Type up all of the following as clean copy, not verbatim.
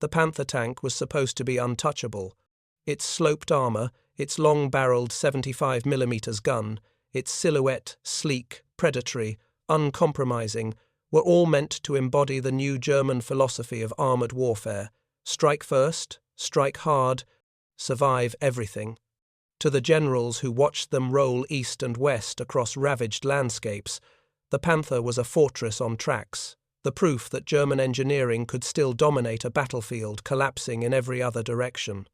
the Panther tank was supposed to be untouchable. Its sloped armor, its long-barreled 75mm gun, its silhouette, sleek, predatory, uncompromising, were all meant to embody the new German philosophy of armored warfare: strike first, strike hard, survive everything. To the generals who watched them roll east and west across ravaged landscapes, the Panther was a fortress on tracks, the proof that German engineering could still dominate a battlefield collapsing in every other direction.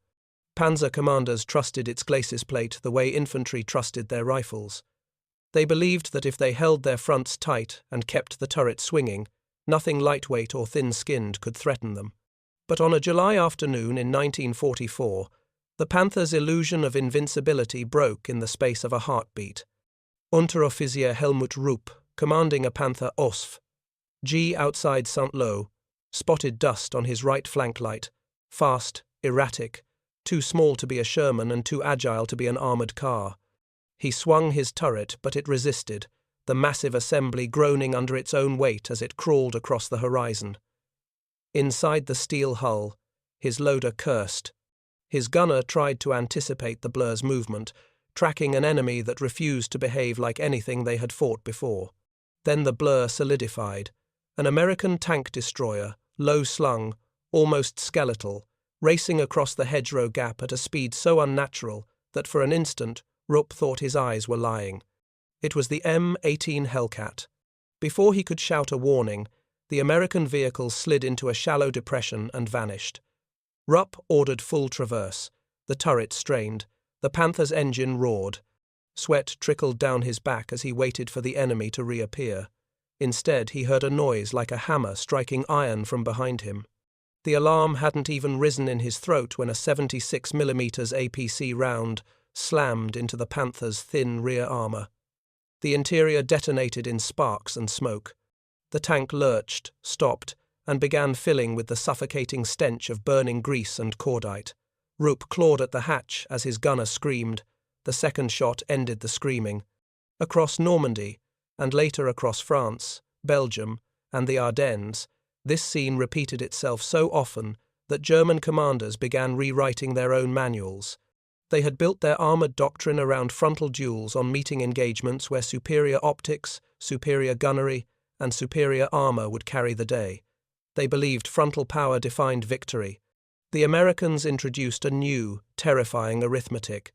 Panzer commanders trusted its glacis plate the way infantry trusted their rifles. They believed that if they held their fronts tight and kept the turret swinging, nothing lightweight or thin-skinned could threaten them. But on a July afternoon in 1944, the Panther's illusion of invincibility broke in the space of a heartbeat. Unteroffizier Helmut Rupp, commanding a Panther OSF, G outside Saint-Lô, spotted dust on his right flank light, fast, erratic, too small to be a Sherman and too agile to be an armored car. He swung his turret, but it resisted, the massive assembly groaning under its own weight as it crawled across the horizon. Inside the steel hull, his loader cursed. His gunner tried to anticipate the blur's movement, tracking an enemy that refused to behave like anything they had fought before. Then the blur solidified. An American tank destroyer, low-slung, almost skeletal, racing across the hedgerow gap at a speed so unnatural that for an instant Rupp thought his eyes were lying. It was the M18 Hellcat. Before he could shout a warning, the American vehicle slid into a shallow depression and vanished. Rupp ordered full traverse. The turret strained. The Panther's engine roared. Sweat trickled down his back as he waited for the enemy to reappear. Instead, he heard a noise like a hammer striking iron from behind him. The alarm hadn't even risen in his throat when a 76mm APC round slammed into the Panther's thin rear armor. The interior detonated in sparks and smoke. The tank lurched, stopped, and began filling with the suffocating stench of burning grease and cordite. Rupp clawed at the hatch as his gunner screamed. The second shot ended the screaming. Across Normandy, and later across France, Belgium, and the Ardennes, this scene repeated itself so often that German commanders began rewriting their own manuals. They had built their armored doctrine around frontal duels on meeting engagements where superior optics, superior gunnery, and superior armor would carry the day. They believed frontal power defined victory. The Americans introduced a new, terrifying arithmetic.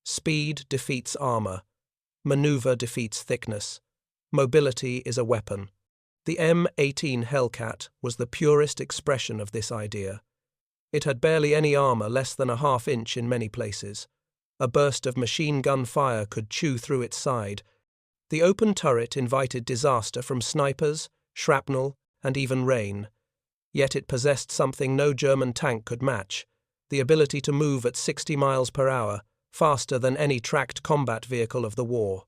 Speed defeats armor. Maneuver defeats thickness. Mobility is a weapon. The M18 Hellcat was the purest expression of this idea. It had barely any armor, less than a half-inch in many places. A burst of machine gun fire could chew through its side. The open turret invited disaster from snipers, shrapnel, and even rain. Yet it possessed something no German tank could match: the ability to move at 60 miles per hour, faster than any tracked combat vehicle of the war.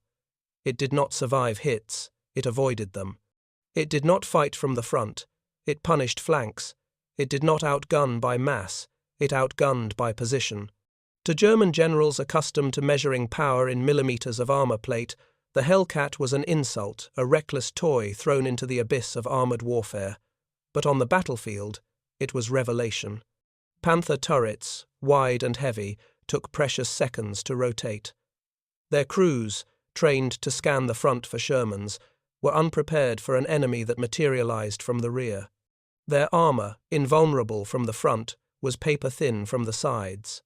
It did not survive hits, it avoided them. It did not fight from the front, it punished flanks. It did not outgun by mass, it outgunned by position. To German generals accustomed to measuring power in millimeters of armor plate, the Hellcat was an insult, a reckless toy thrown into the abyss of armored warfare. But on the battlefield, it was revelation. Panther turrets, wide and heavy, took precious seconds to rotate. Their crews, trained to scan the front for Shermans, were unprepared for an enemy that materialized from the rear. Their armor, invulnerable from the front, was paper-thin from the sides.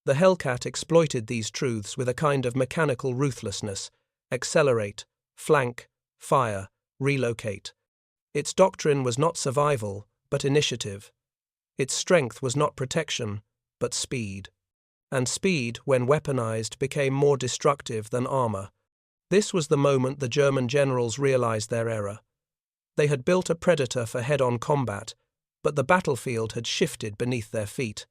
The Hellcat exploited these truths with a kind of mechanical ruthlessness: accelerate, flank, fire, relocate. Its doctrine was not survival, but initiative. Its strength was not protection, but speed. And speed, when weaponized, became more destructive than armor. This was the moment the German generals realized their error. They had built a Predator for head-on combat, but the battlefield had shifted beneath their feet.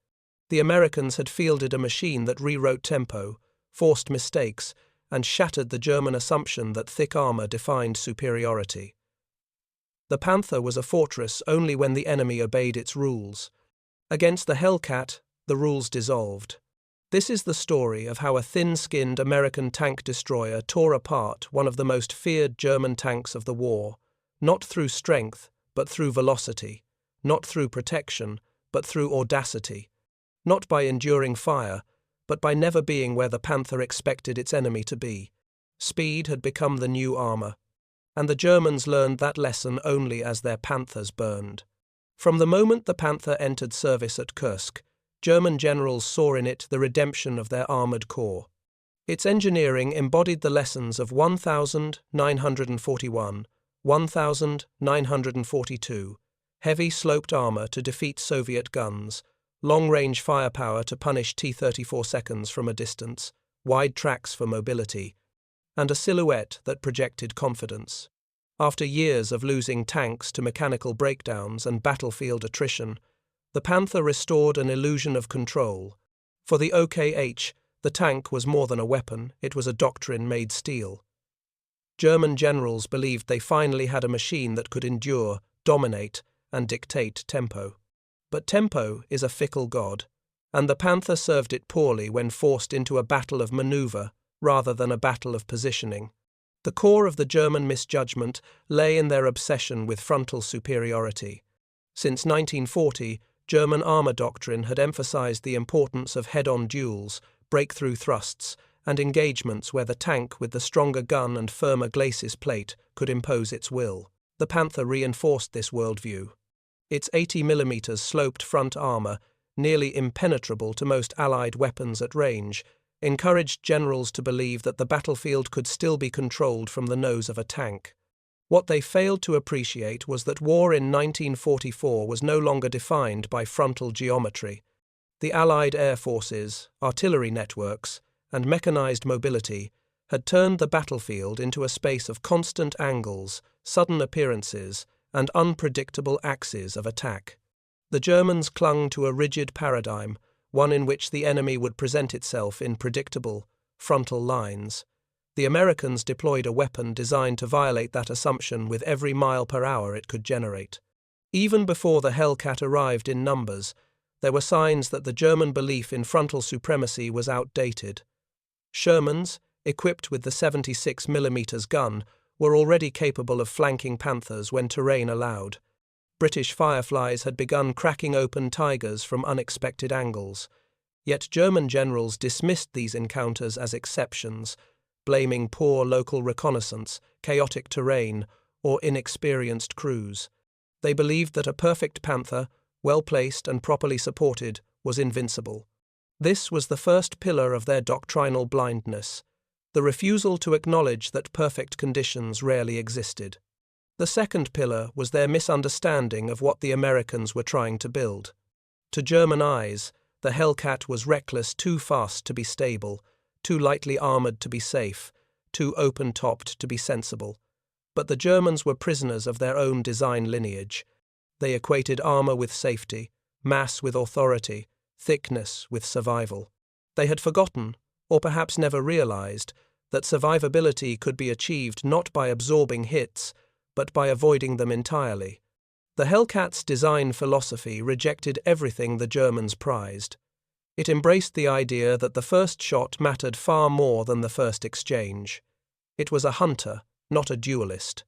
The Americans had fielded a machine that rewrote tempo, forced mistakes, and shattered the German assumption that thick armor defined superiority. The Panther was a fortress only when the enemy obeyed its rules. Against the Hellcat, the rules dissolved. This is the story of how a thin-skinned American tank destroyer tore apart one of the most feared German tanks of the war, not through strength, but through velocity, not through protection, but through audacity, not by enduring fire, but by never being where the Panther expected its enemy to be. Speed had become the new armor, and the Germans learned that lesson only as their Panthers burned. From the moment the Panther entered service at Kursk, German generals saw in it the redemption of their armored corps. Its engineering embodied the lessons of 1941, 1942, heavy sloped armor to defeat Soviet guns, long-range firepower to punish T-34 seconds from a distance, wide tracks for mobility, and a silhouette that projected confidence. After years of losing tanks to mechanical breakdowns and battlefield attrition, the Panther restored an illusion of control. For the OKH, the tank was more than a weapon, it was a doctrine made steel. German generals believed they finally had a machine that could endure, dominate, and dictate tempo. But tempo is a fickle god, and the Panther served it poorly when forced into a battle of maneuver rather than a battle of positioning. The core of the German misjudgment lay in their obsession with frontal superiority. Since 1940, German armor doctrine had emphasized the importance of head-on duels, breakthrough thrusts, and engagements where the tank with the stronger gun and firmer glacis plate could impose its will. The Panther reinforced this worldview. Its 80mm sloped front armor, nearly impenetrable to most Allied weapons at range, encouraged generals to believe that the battlefield could still be controlled from the nose of a tank. What they failed to appreciate was that war in 1944 was no longer defined by frontal geometry. The Allied air forces, artillery networks, and mechanized mobility had turned the battlefield into a space of constant angles, sudden appearances, and unpredictable axes of attack. The Germans clung to a rigid paradigm, one in which the enemy would present itself in predictable, frontal lines. The Americans deployed a weapon designed to violate that assumption with every mile per hour it could generate. Even before the Hellcat arrived in numbers, there were signs that the German belief in frontal supremacy was outdated. Shermans, equipped with the 76mm gun, were already capable of flanking Panthers when terrain allowed. British Fireflies had begun cracking open Tigers from unexpected angles. Yet German generals dismissed these encounters as exceptions, blaming poor local reconnaissance, chaotic terrain, or inexperienced crews. They believed that a perfect Panther, well-placed and properly supported, was invincible. This was the first pillar of their doctrinal blindness, the refusal to acknowledge that perfect conditions rarely existed. The second pillar was their misunderstanding of what the Americans were trying to build. To German eyes, the Hellcat was reckless, too fast to be stable, too lightly armored to be safe, too open-topped to be sensible. But the Germans were prisoners of their own design lineage. They equated armor with safety, mass with authority, thickness with survival. They had forgotten, or perhaps never realized, that survivability could be achieved not by absorbing hits, but by avoiding them entirely. The Hellcat's design philosophy rejected everything the Germans prized. It embraced the idea that the first shot mattered far more than the first exchange. It was a hunter, not a duelist.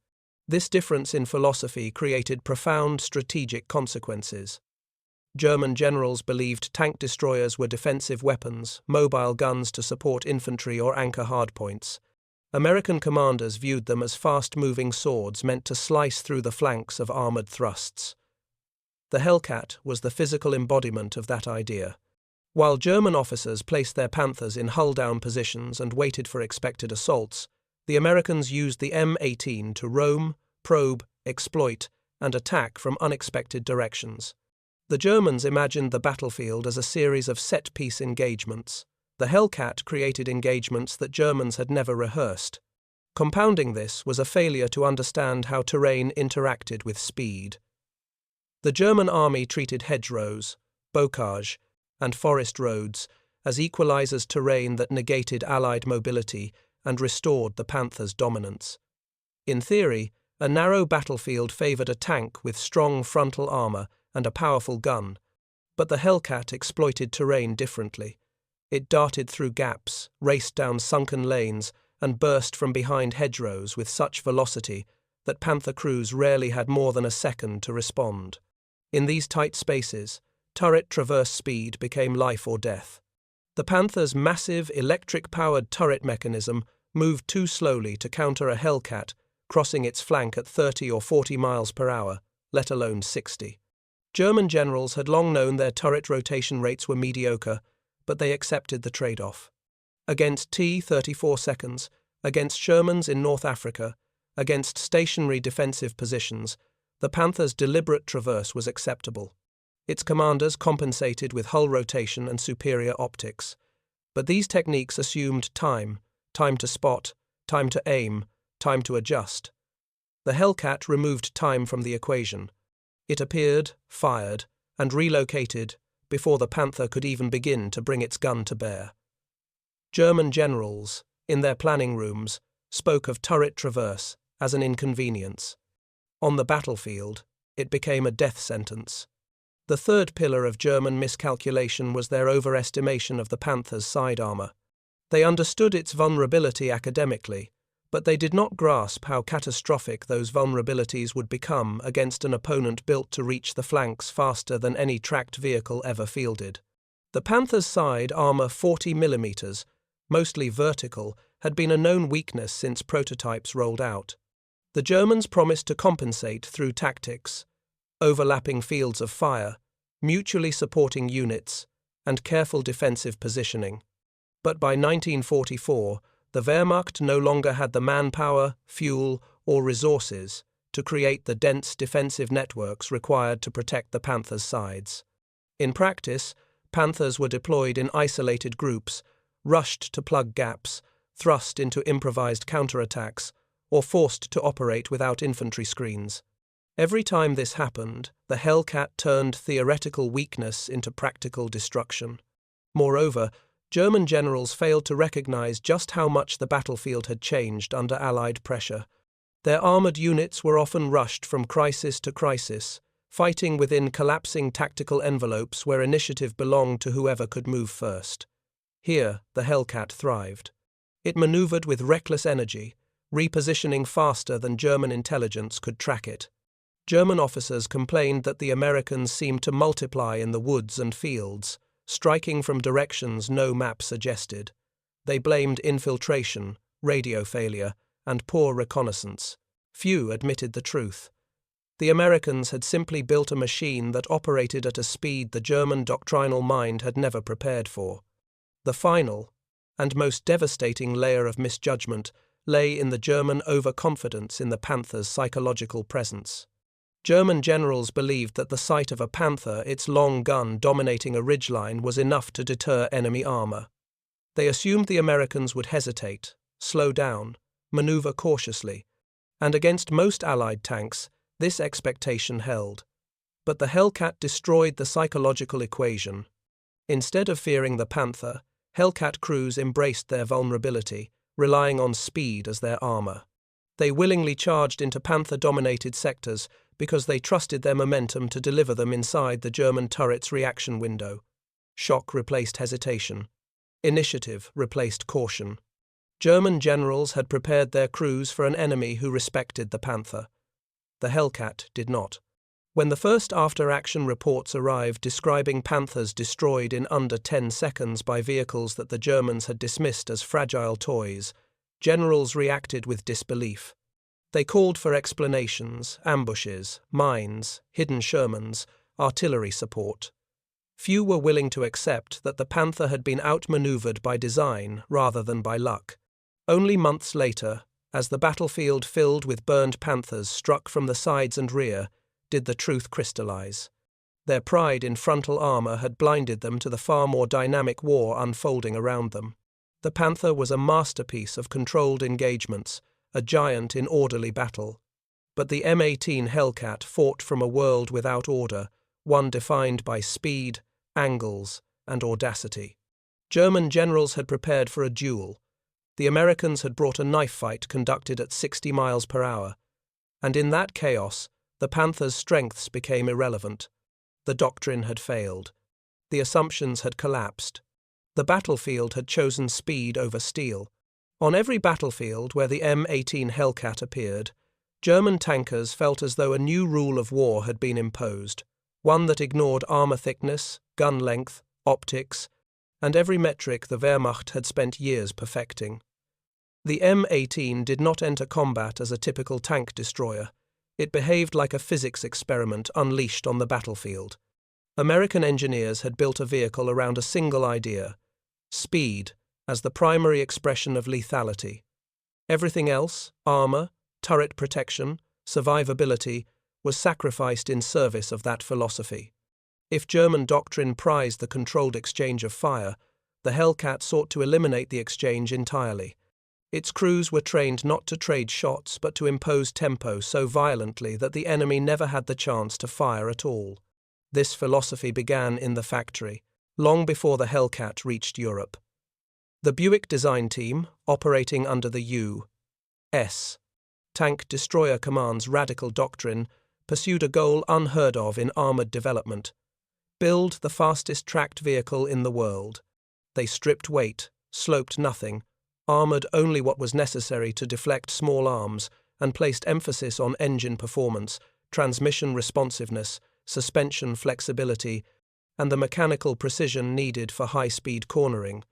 This difference in philosophy created profound strategic consequences. German generals believed tank destroyers were defensive weapons, mobile guns to support infantry or anchor hardpoints. American commanders viewed them as fast-moving swords meant to slice through the flanks of armored thrusts. The Hellcat was the physical embodiment of that idea. While German officers placed their Panthers in hull-down positions and waited for expected assaults, the Americans used the M18 to roam, probe, exploit, and attack from unexpected directions. The Germans imagined the battlefield as a series of set-piece engagements. The Hellcat created engagements that Germans had never rehearsed. Compounding this was a failure to understand how terrain interacted with speed. The German army treated hedgerows, bocage, and forest roads as equalizers terrain that negated Allied mobility and restored the Panther's dominance. In theory, a narrow battlefield favored a tank with strong frontal armor and a powerful gun, but the Hellcat exploited terrain differently. It darted through gaps, raced down sunken lanes, and burst from behind hedgerows with such velocity that Panther crews rarely had more than a second to respond. In these tight spaces, turret traverse speed became life or death. The Panther's massive electric-powered turret mechanism moved too slowly to counter a Hellcat crossing its flank at 30 or 40 miles per hour, let alone 60. German generals had long known their turret rotation rates were mediocre, but they accepted the trade-off. Against T-34 seconds, against Shermans in North Africa, against stationary defensive positions, the Panther's deliberate traverse was acceptable. Its commanders compensated with hull rotation and superior optics. But these techniques assumed time to spot, time to aim, time to adjust. The Hellcat removed time from the equation. It appeared, fired, and relocated before the Panther could even begin to bring its gun to bear. German generals, in their planning rooms, spoke of turret traverse as an inconvenience. On the battlefield, it became a death sentence. The third pillar of German miscalculation was their overestimation of the Panther's side armor. They understood its vulnerability academically, but they did not grasp how catastrophic those vulnerabilities would become against an opponent built to reach the flanks faster than any tracked vehicle ever fielded. The Panther's side armor 40 mm, mostly vertical, had been a known weakness since prototypes rolled out. The Germans promised to compensate through tactics, overlapping fields of fire, mutually supporting units, and careful defensive positioning. But by 1944, the Wehrmacht no longer had the manpower, fuel, or resources to create the dense defensive networks required to protect the Panther's sides. In practice, Panthers were deployed in isolated groups, rushed to plug gaps, thrust into improvised counterattacks, or forced to operate without infantry screens. Every time this happened, the Hellcat turned theoretical weakness into practical destruction. Moreover, German generals failed to recognize just how much the battlefield had changed under Allied pressure. Their armored units were often rushed from crisis to crisis, fighting within collapsing tactical envelopes where initiative belonged to whoever could move first. Here, the Hellcat thrived. It maneuvered with reckless energy, repositioning faster than German intelligence could track it. German officers complained that the Americans seemed to multiply in the woods and fields, striking from directions no map suggested. They blamed infiltration, radio failure, and poor reconnaissance. Few admitted the truth. The Americans had simply built a machine that operated at a speed the German doctrinal mind had never prepared for. The final, and most devastating layer of misjudgment lay in the German overconfidence in the Panther's psychological presence. German generals believed that the sight of a Panther, its long gun dominating a ridgeline, was enough to deter enemy armor. They assumed the Americans would hesitate, slow down, maneuver cautiously, and against most Allied tanks, this expectation held. But the Hellcat destroyed the psychological equation. Instead of fearing the Panther, Hellcat crews embraced their vulnerability, relying on speed as their armor. They willingly charged into Panther-dominated sectors because they trusted their momentum to deliver them inside the German turret's reaction window. Shock replaced hesitation. Initiative replaced caution. German generals had prepared their crews for an enemy who respected the Panther. The Hellcat did not. When the first after-action reports arrived describing Panthers destroyed in under 10 seconds by vehicles that the Germans had dismissed as fragile toys, generals reacted with disbelief. They called for explanations, ambushes, mines, hidden Shermans, artillery support. Few were willing to accept that the Panther had been outmaneuvered by design rather than by luck. Only months later, as the battlefield filled with burned Panthers struck from the sides and rear, did the truth crystallize. Their pride in frontal armor had blinded them to the far more dynamic war unfolding around them. The Panther was a masterpiece of controlled engagements, a giant in orderly battle. But the M18 Hellcat fought from a world without order, one defined by speed, angles, and audacity. German generals had prepared for a duel. The Americans had brought a knife fight conducted at 60 miles per hour. And in that chaos, the Panther's strengths became irrelevant. The doctrine had failed. The assumptions had collapsed. The battlefield had chosen speed over steel. On every battlefield where the M18 Hellcat appeared, German tankers felt as though a new rule of war had been imposed: one that ignored armor thickness, gun length, optics, and every metric the Wehrmacht had spent years perfecting. The M18 did not enter combat as a typical tank destroyer. It behaved like a physics experiment unleashed on the battlefield. American engineers had built a vehicle around a single idea: speed as the primary expression of lethality. Everything else, armor, turret protection, survivability, was sacrificed in service of that philosophy. If German doctrine prized the controlled exchange of fire, the Hellcat sought to eliminate the exchange entirely. Its crews were trained not to trade shots but to impose tempo so violently that the enemy never had the chance to fire at all. This philosophy began in the factory, long before the Hellcat reached Europe. The Buick design team, operating under the U.S. Tank Destroyer Command's radical doctrine, pursued a goal unheard of in armored development: build the fastest tracked vehicle in the world. They stripped weight, sloped nothing, armored only what was necessary to deflect small arms, and placed emphasis on engine performance, transmission responsiveness, suspension flexibility, and the mechanical precision needed for high-speed cornering.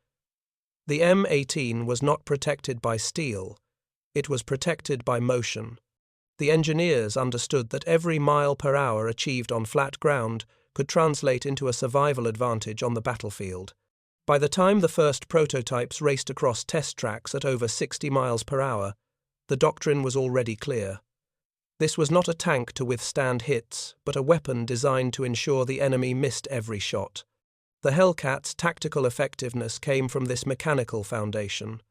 The M18 was not protected by steel, it was protected by motion. The engineers understood that every mile per hour achieved on flat ground could translate into a survival advantage on the battlefield. By the time the first prototypes raced across test tracks at over 60 miles per hour, the doctrine was already clear. This was not a tank to withstand hits, but a weapon designed to ensure the enemy missed every shot. The Hellcat's tactical effectiveness came from this mechanical foundation.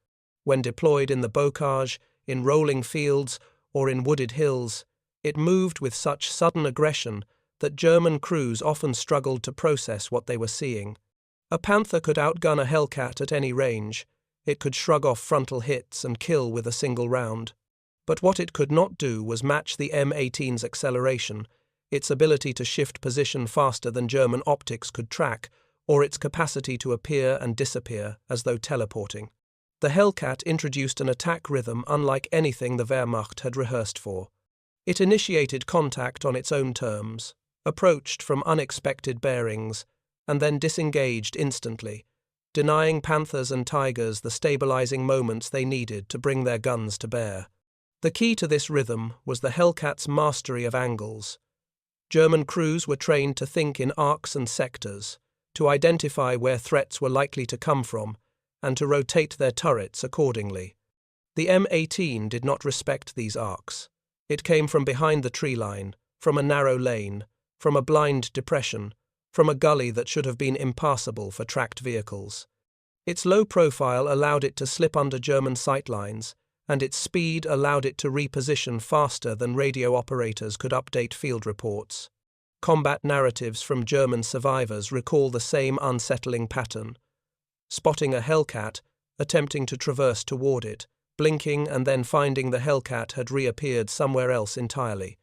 When deployed in the bocage, in rolling fields, or in wooded hills, it moved with such sudden aggression that German crews often struggled to process what they were seeing. A Panther could outgun a Hellcat at any range. It could shrug off frontal hits and kill with a single round. But what it could not do was match the M18's acceleration, its ability to shift position faster than German optics could track, or its capacity to appear and disappear as though teleporting. The Hellcat introduced an attack rhythm unlike anything the Wehrmacht had rehearsed for. It initiated contact on its own terms, approached from unexpected bearings, and then disengaged instantly, denying Panthers and Tigers the stabilizing moments they needed to bring their guns to bear. The key to this rhythm was the Hellcat's mastery of angles. German crews were trained to think in arcs and sectors, to identify where threats were likely to come from, and to rotate their turrets accordingly. The M18 did not respect these arcs. It came from behind the tree line, from a narrow lane, from a blind depression, from a gully that should have been impassable for tracked vehicles. Its low profile allowed it to slip under German sightlines, and its speed allowed it to reposition faster than radio operators could update field reports. Combat narratives from German survivors recall the same unsettling pattern: spotting a Hellcat, attempting to traverse toward it, blinking and then finding the Hellcat had reappeared somewhere else entirely.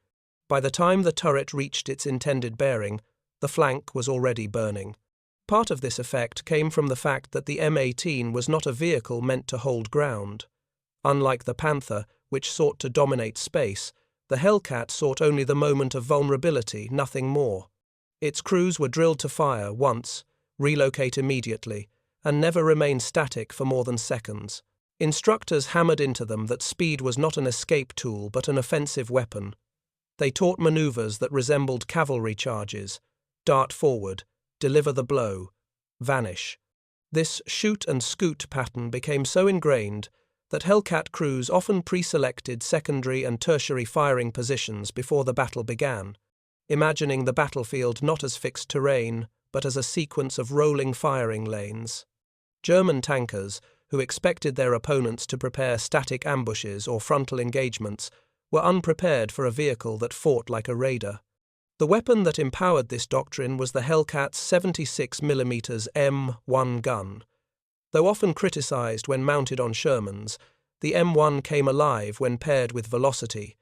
By the time the turret reached its intended bearing, the flank was already burning. Part of this effect came from the fact that the M18 was not a vehicle meant to hold ground. Unlike the Panther, which sought to dominate space, the Hellcat sought only the moment of vulnerability, nothing more. Its crews were drilled to fire once, relocate immediately, and never remain static for more than seconds. Instructors hammered into them that speed was not an escape tool but an offensive weapon. They taught maneuvers that resembled cavalry charges: dart forward, deliver the blow, vanish. This shoot and scoot pattern became so ingrained that Hellcat crews often pre-selected secondary and tertiary firing positions before the battle began, imagining the battlefield not as fixed terrain, but as a sequence of rolling firing lanes. German tankers, who expected their opponents to prepare static ambushes or frontal engagements, were unprepared for a vehicle that fought like a raider. The weapon that empowered this doctrine was the Hellcat's 76mm M1 gun. Though often criticized when mounted on Shermans, the M1 came alive when paired with velocity.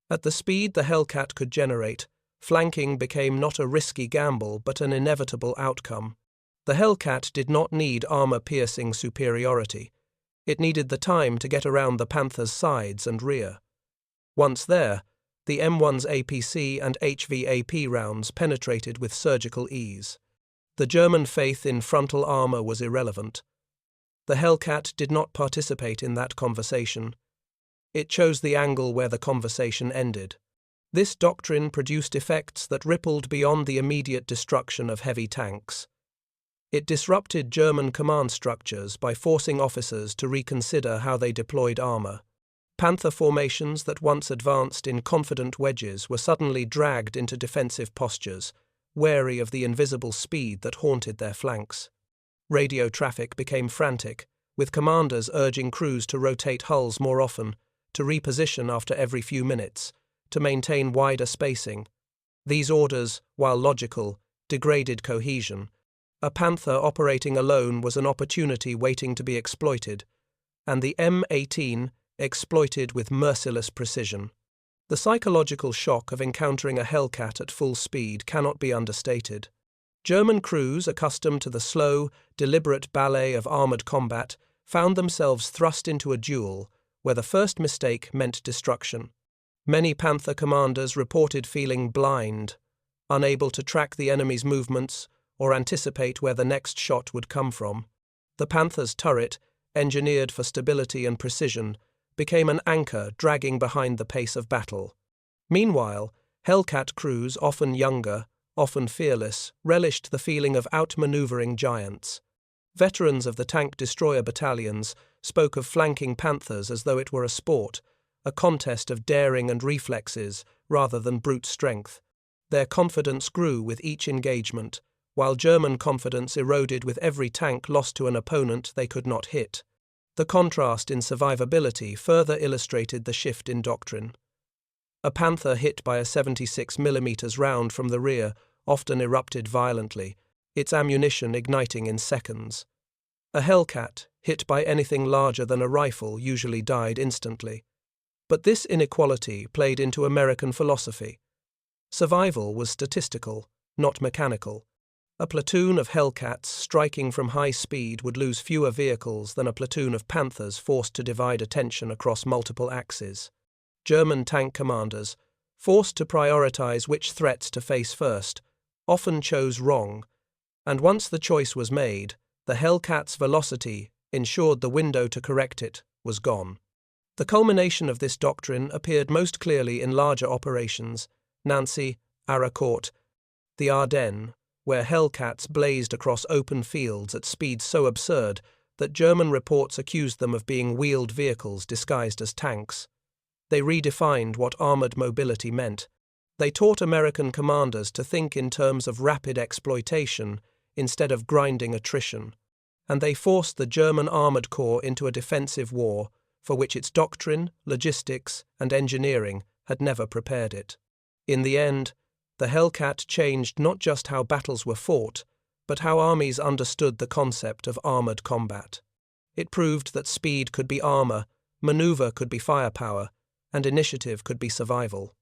At the speed the Hellcat could generate, flanking became not a risky gamble but an inevitable outcome. The Hellcat did not need armor-piercing superiority. It needed the time to get around the Panther's sides and rear. Once there, The M1's APC and HVAP rounds penetrated with surgical ease. The German faith in frontal armor was irrelevant. The Hellcat did not participate in that conversation. It chose the angle where the conversation ended. This doctrine produced effects that rippled beyond the immediate destruction of heavy tanks. It disrupted German command structures by forcing officers to reconsider how they deployed armor. Panther formations that once advanced in confident wedges were suddenly dragged into defensive postures, wary of the invisible speed that haunted their flanks. Radio traffic became frantic, with commanders urging crews to rotate hulls more often, to reposition after every few minutes, to maintain wider spacing. These orders, while logical, degraded cohesion. A Panther operating alone was an opportunity waiting to be exploited, and the M18 exploited with merciless precision. The psychological shock of encountering a Hellcat at full speed cannot be understated. German crews, accustomed to the slow, deliberate ballet of armored combat, found themselves thrust into a duel where the first mistake meant destruction. Many Panther commanders reported feeling blind, unable to track the enemy's movements or anticipate where the next shot would come from. The Panther's turret, engineered for stability and precision, became an anchor dragging behind the pace of battle. Meanwhile, Hellcat crews, often younger, often fearless, relished the feeling of outmaneuvering giants. Veterans of the tank destroyer battalions spoke of flanking Panthers as though it were a sport, a contest of daring and reflexes rather than brute strength. Their confidence grew with each engagement, while German confidence eroded with every tank lost to an opponent they could not hit. The contrast in survivability further illustrated the shift in doctrine. A Panther hit by a 76mm round from the rear often erupted violently, its ammunition igniting in seconds. A Hellcat, hit by anything larger than a rifle, usually died instantly. But this inequality played into American philosophy. Survival was statistical, not mechanical. A platoon of Hellcats striking from high speed would lose fewer vehicles than a platoon of Panthers forced to divide attention across multiple axes. German tank commanders, forced to prioritize which threats to face first, often chose wrong, and once the choice was made, the Hellcat's velocity ensured the window to correct it was gone. The culmination of this doctrine appeared most clearly in larger operations, Nancy, Aracourt, the Ardennes, where Hellcats blazed across open fields at speeds so absurd that German reports accused them of being wheeled vehicles disguised as tanks. They redefined what armored mobility meant. They taught American commanders to think in terms of rapid exploitation instead of grinding attrition, and they forced the German armored corps into a defensive war for which its doctrine, logistics, and engineering had never prepared it. In the end, the Hellcat changed not just how battles were fought, but how armies understood the concept of armored combat. It proved that speed could be armor, maneuver could be firepower, and initiative could be survival.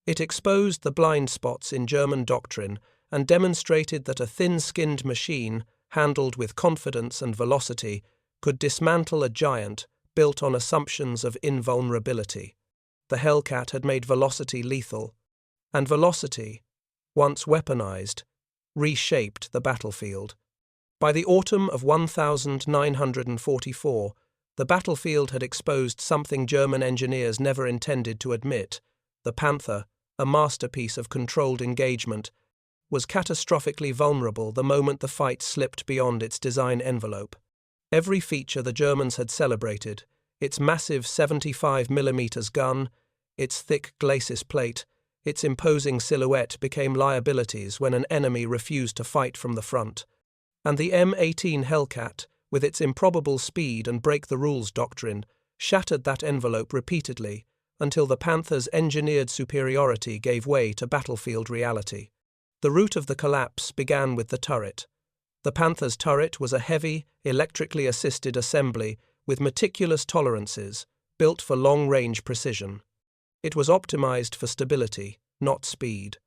It exposed the blind spots in German doctrine and demonstrated that a thin-skinned machine, handled with confidence and velocity, could dismantle a giant built on assumptions of invulnerability. The Hellcat had made velocity lethal, and velocity, once weaponized, reshaped the battlefield. By the autumn of 1944, the battlefield had exposed something German engineers never intended to admit. The Panther, a masterpiece of controlled engagement, was catastrophically vulnerable the moment the fight slipped beyond its design envelope. Every feature the Germans had celebrated, its massive 75mm gun, its thick glacis plate, its imposing silhouette became liabilities when an enemy refused to fight from the front. And the M18 Hellcat, with its improbable speed and break-the-rules doctrine, shattered that envelope repeatedly until the Panther's engineered superiority gave way to battlefield reality. The root of the collapse began with the turret. The Panther's turret was a heavy, electrically assisted assembly with meticulous tolerances, built for long-range precision. It was optimized for stability, not speed.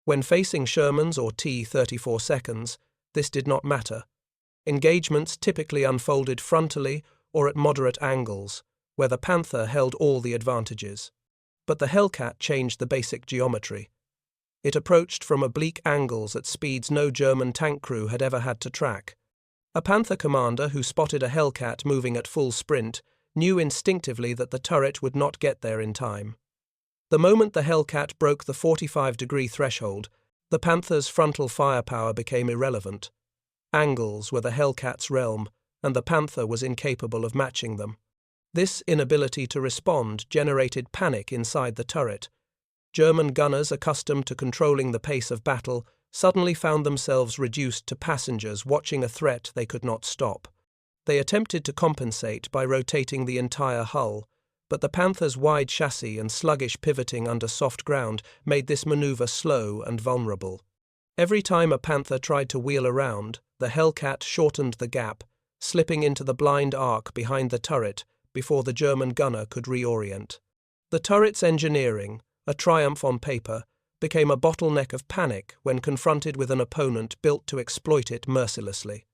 When facing Shermans or T-34 seconds, this did not matter. Engagements typically unfolded frontally or at moderate angles, where the Panther held all the advantages. But the Hellcat changed the basic geometry. It approached from oblique angles at speeds no German tank crew had ever had to track. A Panther commander who spotted a Hellcat moving at full sprint knew instinctively that the turret would not get there in time. The moment the Hellcat broke the 45-degree threshold, the Panther's frontal firepower became irrelevant. Angles were the Hellcat's realm, and the Panther was incapable of matching them. This inability to respond generated panic inside the turret. German gunners accustomed to controlling the pace of battle suddenly found themselves reduced to passengers watching a threat they could not stop. They attempted to compensate by rotating the entire hull, but the Panther's wide chassis and sluggish pivoting under soft ground made this maneuver slow and vulnerable. Every time a Panther tried to wheel around, the Hellcat shortened the gap, slipping into the blind arc behind the turret before the German gunner could reorient. The turret's engineering, a triumph on paper, became a bottleneck of panic when confronted with an opponent built to exploit it mercilessly.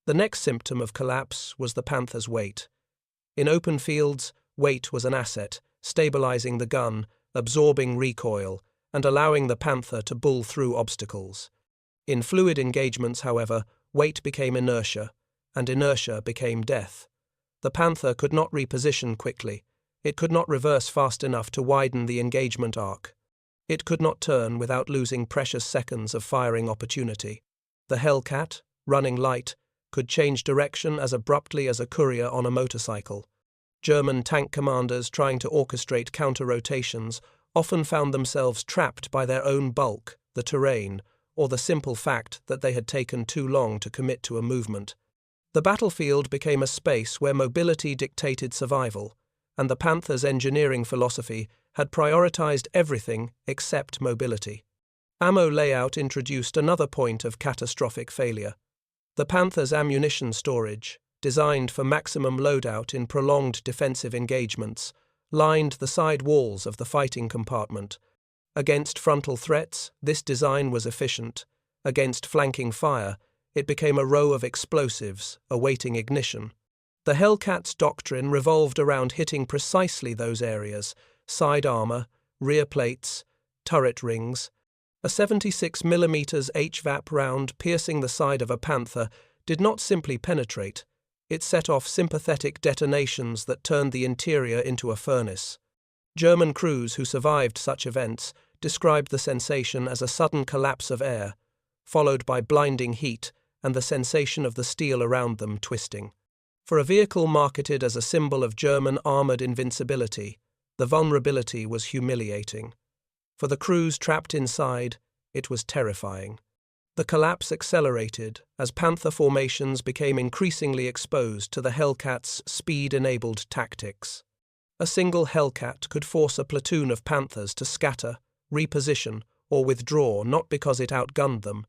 The next symptom of collapse was the Panther's weight. In open fields, weight was an asset, stabilizing the gun, absorbing recoil, and allowing the Panther to bull through obstacles. In fluid engagements, however, weight became inertia, and inertia became death. The Panther could not reposition quickly. It could not reverse fast enough to widen the engagement arc. It could not turn without losing precious seconds of firing opportunity. The Hellcat, running light, could change direction as abruptly as a courier on a motorcycle. German tank commanders trying to orchestrate counter-rotations often found themselves trapped by their own bulk, the terrain, or the simple fact that they had taken too long to commit to a movement. The battlefield became a space where mobility dictated survival, and the Panther's engineering philosophy had prioritized everything except mobility. Ammo layout introduced another point of catastrophic failure. The Panther's ammunition storage, designed for maximum loadout in prolonged defensive engagements, lined the side walls of the fighting compartment. Against frontal threats, this design was efficient. Against flanking fire, it became a row of explosives, awaiting ignition. The Hellcat's doctrine revolved around hitting precisely those areas: side armor, rear plates, turret rings. A 76mm HVAP round piercing the side of a Panther did not simply penetrate, it set off sympathetic detonations that turned the interior into a furnace. German crews who survived such events described the sensation as a sudden collapse of air, followed by blinding heat and the sensation of the steel around them twisting. For a vehicle marketed as a symbol of German armored invincibility, the vulnerability was humiliating. For the crews trapped inside, it was terrifying. The collapse accelerated as Panther formations became increasingly exposed to the Hellcat's speed-enabled tactics. A single Hellcat could force a platoon of Panthers to scatter, reposition, or withdraw not because it outgunned them,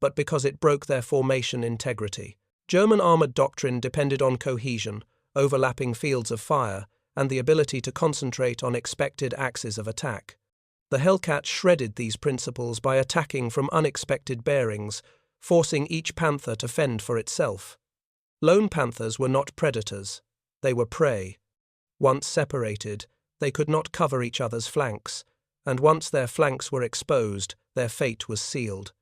but because it broke their formation integrity. German armored doctrine depended on cohesion, overlapping fields of fire, and the ability to concentrate on expected axes of attack. The Hellcat shredded these principles by attacking from unexpected bearings, forcing each Panther to fend for itself. Lone Panthers were not predators, they were prey. Once separated, they could not cover each other's flanks, and once their flanks were exposed, their fate was sealed.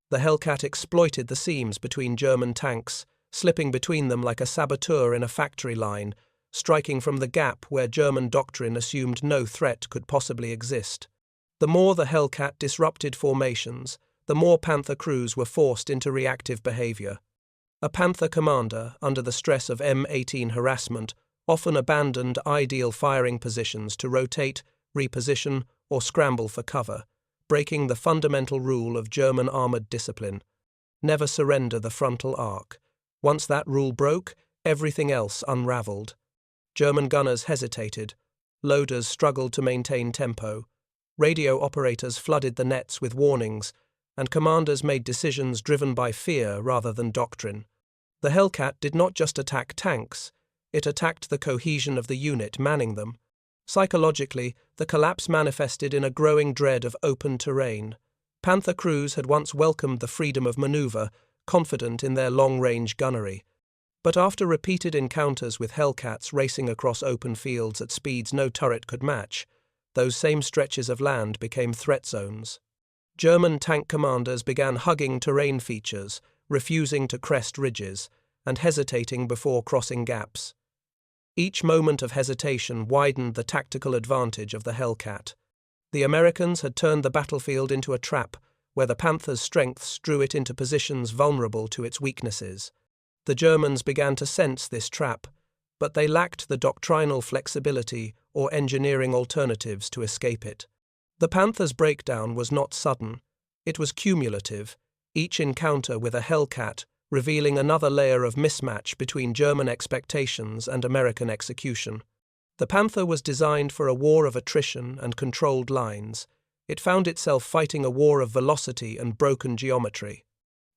The Hellcat exploited the seams between German tanks, slipping between them like a saboteur in a factory line, striking from the gap where German doctrine assumed no threat could possibly exist. The more the Hellcat disrupted formations, the more Panther crews were forced into reactive behavior. A Panther commander, under the stress of M18 harassment, often abandoned ideal firing positions to rotate, reposition, or scramble for cover, breaking the fundamental rule of German armored discipline: never surrender the frontal arc. Once that rule broke, everything else unraveled. German gunners hesitated. Loaders struggled to maintain tempo. Radio operators flooded the nets with warnings, and commanders made decisions driven by fear rather than doctrine. The Hellcat did not just attack tanks, it attacked the cohesion of the unit manning them. Psychologically, the collapse manifested in a growing dread of open terrain. Panther crews had once welcomed the freedom of maneuver, confident in their long-range gunnery. But after repeated encounters with Hellcats racing across open fields at speeds no turret could match, those same stretches of land became threat zones. German tank commanders began hugging terrain features, refusing to crest ridges, and hesitating before crossing gaps. Each moment of hesitation widened the tactical advantage of the Hellcat. The Americans had turned the battlefield into a trap, where the Panther's strengths drew it into positions vulnerable to its weaknesses. The Germans began to sense this trap, but they lacked the doctrinal flexibility or engineering alternatives to escape it. The Panther's breakdown was not sudden. It was cumulative, each encounter with a Hellcat revealing another layer of mismatch between German expectations and American execution. The Panther was designed for a war of attrition and controlled lines. It found itself fighting a war of velocity and broken geometry.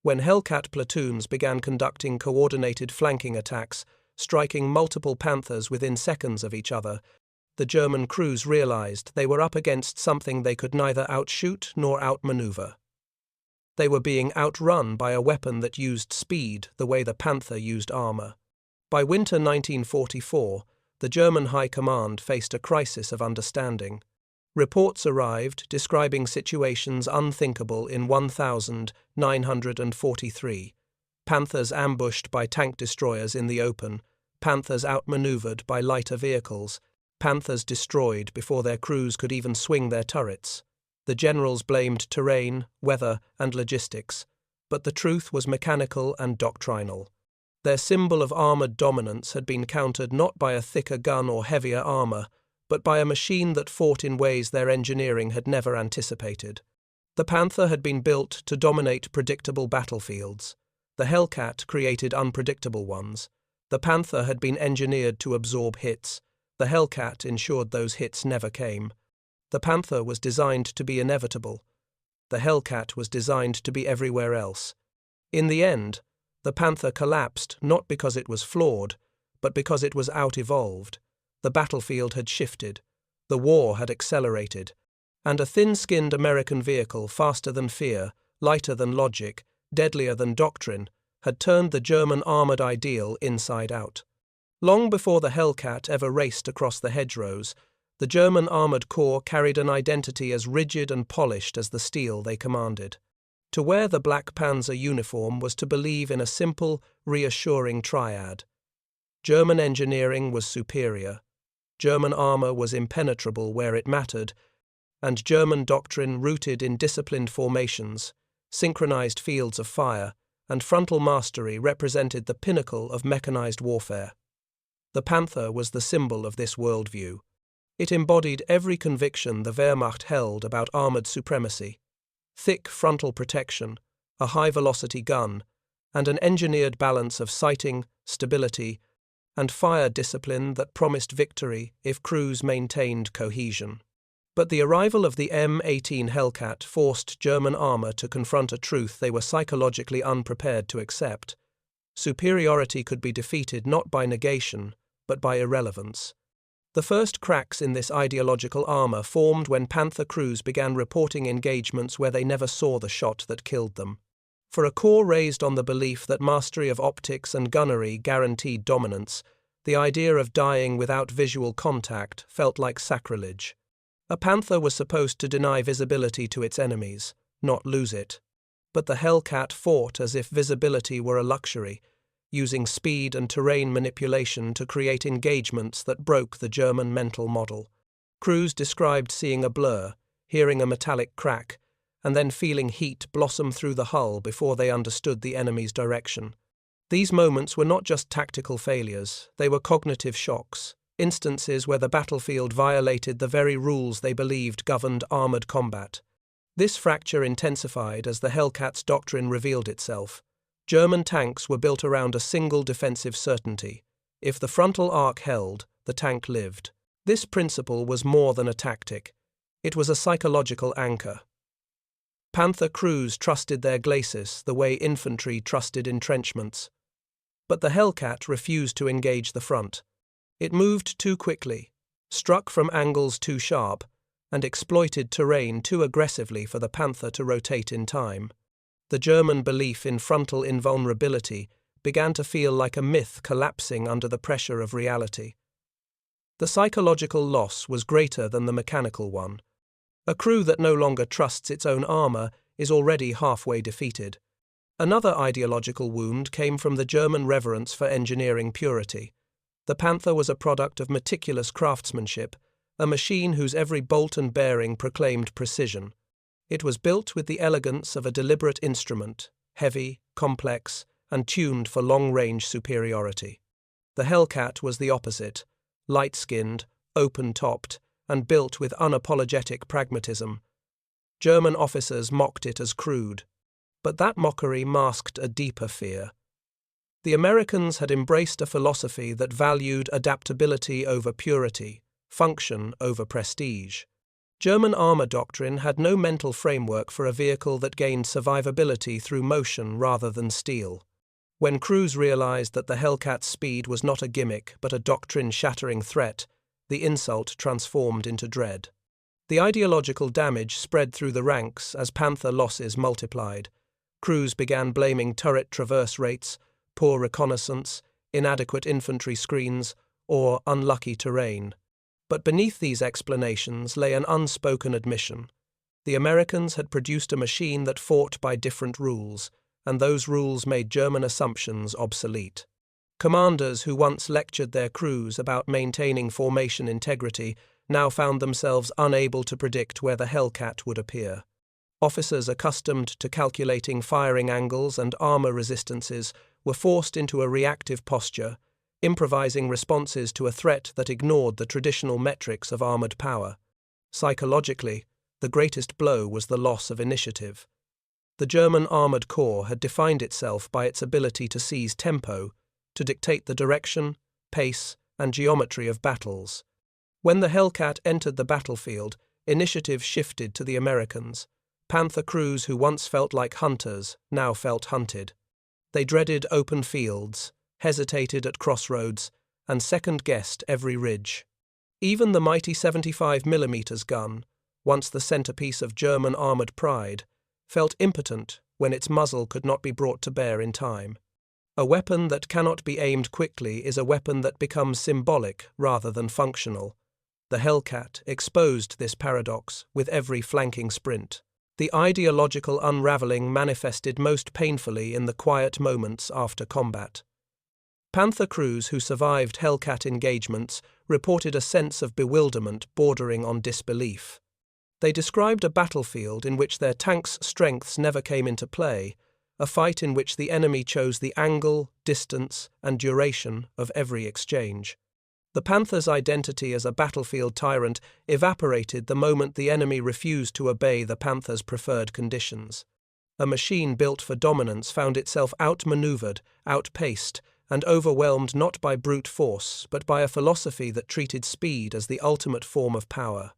When Hellcat platoons began conducting coordinated flanking attacks, striking multiple Panthers within seconds of each other, the German crews realized they were up against something they could neither outshoot nor outmaneuver. They were being outrun by a weapon that used speed the way the Panther used armor. By winter 1944, the German High Command faced a crisis of understanding. Reports arrived describing situations unthinkable in 1943. Panthers ambushed by tank destroyers in the open, Panthers outmaneuvered by lighter vehicles, Panthers destroyed before their crews could even swing their turrets. The generals blamed terrain, weather, and logistics, but the truth was mechanical and doctrinal. Their symbol of armored dominance had been countered not by a thicker gun or heavier armor, but by a machine that fought in ways their engineering had never anticipated. The Panther had been built to dominate predictable battlefields. The Hellcat created unpredictable ones. The Panther had been engineered to absorb hits. The Hellcat ensured those hits never came. The Panther was designed to be inevitable. The Hellcat was designed to be everywhere else. In the end, the Panther collapsed not because it was flawed, but because it was out-evolved. The battlefield had shifted. The war had accelerated. And a thin-skinned American vehicle, faster than fear, lighter than logic, deadlier than doctrine, had turned the German armored ideal inside out. Long before the Hellcat ever raced across the hedgerows, the German armored corps carried an identity as rigid and polished as the steel they commanded. To wear the Black Panzer uniform was to believe in a simple, reassuring triad. German engineering was superior, German armor was impenetrable where it mattered, and German doctrine rooted in disciplined formations, synchronized fields of fire, and frontal mastery represented the pinnacle of mechanized warfare. The Panther was the symbol of this worldview. It embodied every conviction the Wehrmacht held about armored supremacy: thick frontal protection, a high-velocity gun, and an engineered balance of sighting, stability, and fire discipline that promised victory if crews maintained cohesion. But the arrival of the M18 Hellcat forced German armor to confront a truth they were psychologically unprepared to accept. Superiority could be defeated not by negation, but by irrelevance. The first cracks in this ideological armor formed when Panther crews began reporting engagements where they never saw the shot that killed them. For a corps raised on the belief that mastery of optics and gunnery guaranteed dominance, the idea of dying without visual contact felt like sacrilege. A Panther was supposed to deny visibility to its enemies, not lose it. But the Hellcat fought as if visibility were a luxury, using speed and terrain manipulation to create engagements that broke the German mental model. Crews described seeing a blur, hearing a metallic crack, and then feeling heat blossom through the hull before they understood the enemy's direction. These moments were not just tactical failures, they were cognitive shocks, instances where the battlefield violated the very rules they believed governed armored combat. This fracture intensified as the Hellcat's doctrine revealed itself. German tanks were built around a single defensive certainty: if the frontal arc held, the tank lived. This principle was more than a tactic. It was a psychological anchor. Panther crews trusted their glacis the way infantry trusted entrenchments. But the Hellcat refused to engage the front. It moved too quickly, struck from angles too sharp, and exploited terrain too aggressively for the Panther to rotate in time. The German belief in frontal invulnerability began to feel like a myth collapsing under the pressure of reality. The psychological loss was greater than the mechanical one. A crew that no longer trusts its own armor is already halfway defeated. Another ideological wound came from the German reverence for engineering purity. The Panther was a product of meticulous craftsmanship, a machine whose every bolt and bearing proclaimed precision. It was built with the elegance of a deliberate instrument, heavy, complex, and tuned for long-range superiority. The Hellcat was the opposite, light-skinned, open-topped, and built with unapologetic pragmatism. German officers mocked it as crude, but that mockery masked a deeper fear. The Americans had embraced a philosophy that valued adaptability over purity, function over prestige. German armor doctrine had no mental framework for a vehicle that gained survivability through motion rather than steel. When crews realized that the Hellcat's speed was not a gimmick but a doctrine-shattering threat, the insult transformed into dread. The ideological damage spread through the ranks as Panther losses multiplied. Crews began blaming turret traverse rates, poor reconnaissance, inadequate infantry screens, or unlucky terrain. But beneath these explanations lay an unspoken admission. The Americans had produced a machine that fought by different rules, and those rules made German assumptions obsolete. Commanders who once lectured their crews about maintaining formation integrity now found themselves unable to predict where the Hellcat would appear. Officers accustomed to calculating firing angles and armor resistances were forced into a reactive posture, improvising responses to a threat that ignored the traditional metrics of armored power. Psychologically, the greatest blow was the loss of initiative. The German armored corps had defined itself by its ability to seize tempo, to dictate the direction, pace, and geometry of battles. When the Hellcat entered the battlefield, initiative shifted to the Americans. Panther crews who once felt like hunters now felt hunted. They dreaded open fields, hesitated at crossroads, and second-guessed every ridge. Even the mighty 75mm gun, once the centerpiece of German armored pride, felt impotent when its muzzle could not be brought to bear in time. A weapon that cannot be aimed quickly is a weapon that becomes symbolic rather than functional. The Hellcat exposed this paradox with every flanking sprint. The ideological unraveling manifested most painfully in the quiet moments after combat. Panther crews who survived Hellcat engagements reported a sense of bewilderment bordering on disbelief. They described a battlefield in which their tanks' strengths never came into play, a fight in which the enemy chose the angle, distance, and duration of every exchange. The Panther's identity as a battlefield tyrant evaporated the moment the enemy refused to obey the Panther's preferred conditions. A machine built for dominance found itself outmaneuvered, outpaced, and overwhelmed not by brute force, but by a philosophy that treated speed as the ultimate form of power.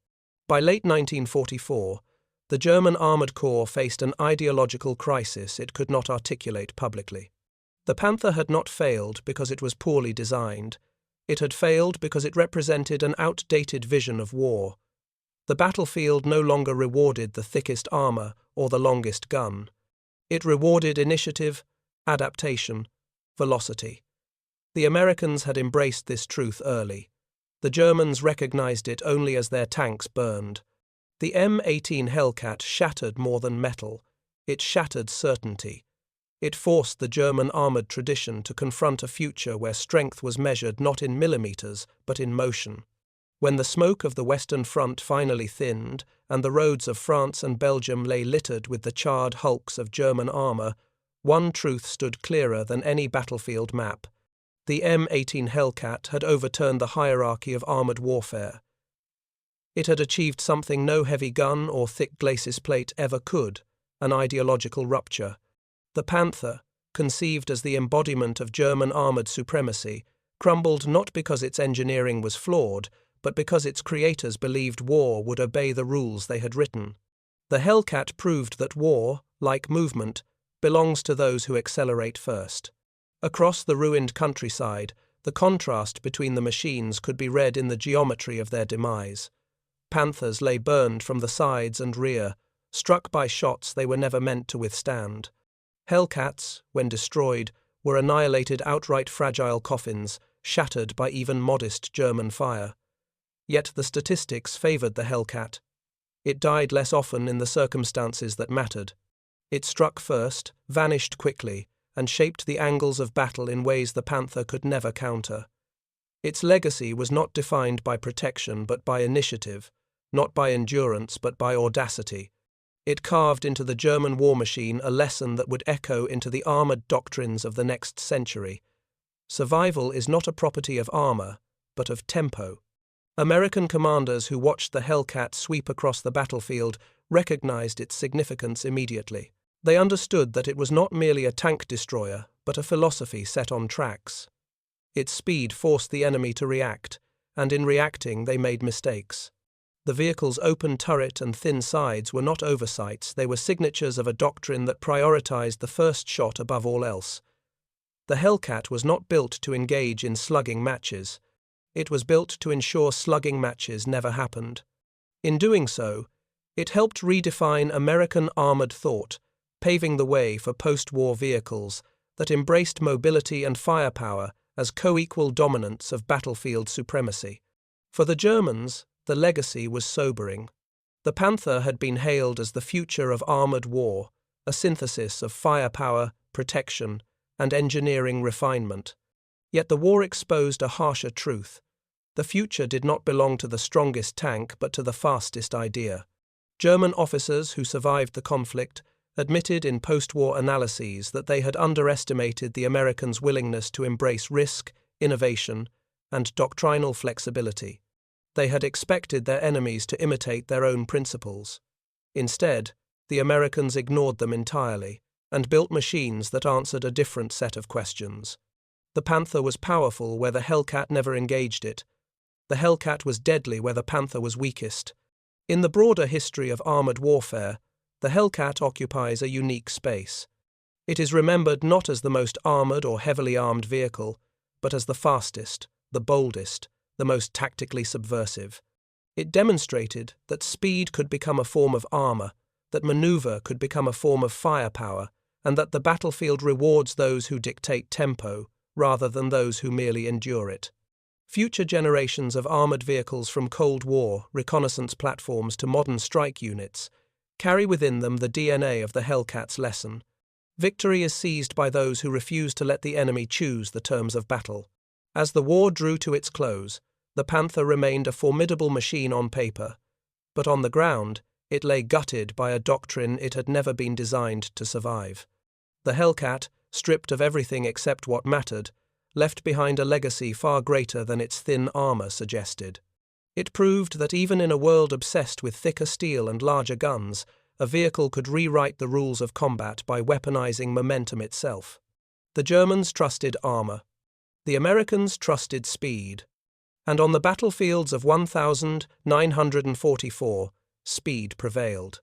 By late 1944, the German armored corps faced an ideological crisis it could not articulate publicly. The Panther had not failed because it was poorly designed. It had failed because it represented an outdated vision of war. The battlefield no longer rewarded the thickest armor or the longest gun. It rewarded initiative, adaptation, velocity. The Americans had embraced this truth early. The Germans recognized it only as their tanks burned. The M18 Hellcat shattered more than metal. It shattered certainty. It forced the German armored tradition to confront a future where strength was measured not in millimeters, but in motion. When the smoke of the Western Front finally thinned, and the roads of France and Belgium lay littered with the charred hulks of German armor, one truth stood clearer than any battlefield map. The M18 Hellcat had overturned the hierarchy of armored warfare. It had achieved something no heavy gun or thick glacis plate ever could, an ideological rupture. The Panther, conceived as the embodiment of German armored supremacy, crumbled not because its engineering was flawed, but because its creators believed war would obey the rules they had written. The Hellcat proved that war, like movement, belongs to those who accelerate first. Across the ruined countryside, the contrast between the machines could be read in the geometry of their demise. Panthers lay burned from the sides and rear, struck by shots they were never meant to withstand. Hellcats, when destroyed, were annihilated outright fragile coffins, shattered by even modest German fire. Yet the statistics favored the Hellcat. It died less often in the circumstances that mattered. It struck first, vanished quickly, and shaped the angles of battle in ways the Panther could never counter. Its legacy was not defined by protection but by initiative, not by endurance but by audacity. It carved into the German war machine a lesson that would echo into the armored doctrines of the next century. Survival is not a property of armor, but of tempo. American commanders who watched the Hellcat sweep across the battlefield recognized its significance immediately. They understood that it was not merely a tank destroyer, but a philosophy set on tracks. Its speed forced the enemy to react, and in reacting they made mistakes. The vehicle's open turret and thin sides were not oversights, they were signatures of a doctrine that prioritized the first shot above all else. The Hellcat was not built to engage in slugging matches. It was built to ensure slugging matches never happened. In doing so, it helped redefine American armored thought, paving the way for post-war vehicles that embraced mobility and firepower as co-equal dominants of battlefield supremacy. For the Germans, the legacy was sobering. The Panther had been hailed as the future of armored war, a synthesis of firepower, protection, and engineering refinement. Yet the war exposed a harsher truth. The future did not belong to the strongest tank but to the fastest idea. German officers who survived the conflict admitted in post-war analyses that they had underestimated the Americans' willingness to embrace risk, innovation, and doctrinal flexibility. They had expected their enemies to imitate their own principles. Instead, the Americans ignored them entirely and built machines that answered a different set of questions. The Panther was powerful where the Hellcat never engaged it. The Hellcat was deadly where the Panther was weakest. In the broader history of armored warfare, the Hellcat occupies a unique space. It is remembered not as the most armored or heavily armed vehicle, but as the fastest, the boldest, the most tactically subversive. It demonstrated that speed could become a form of armor, that maneuver could become a form of firepower, and that the battlefield rewards those who dictate tempo, rather than those who merely endure it. Future generations of armored vehicles from Cold War reconnaissance platforms to modern strike units carry within them the DNA of the Hellcat's lesson. Victory is seized by those who refuse to let the enemy choose the terms of battle. As the war drew to its close, the Panther remained a formidable machine on paper, but on the ground it lay gutted by a doctrine it had never been designed to survive. The Hellcat, stripped of everything except what mattered, left behind a legacy far greater than its thin armor suggested. It proved that even in a world obsessed with thicker steel and larger guns, a vehicle could rewrite the rules of combat by weaponizing momentum itself. The Germans trusted armor. The Americans trusted speed. And on the battlefields of 1944, speed prevailed.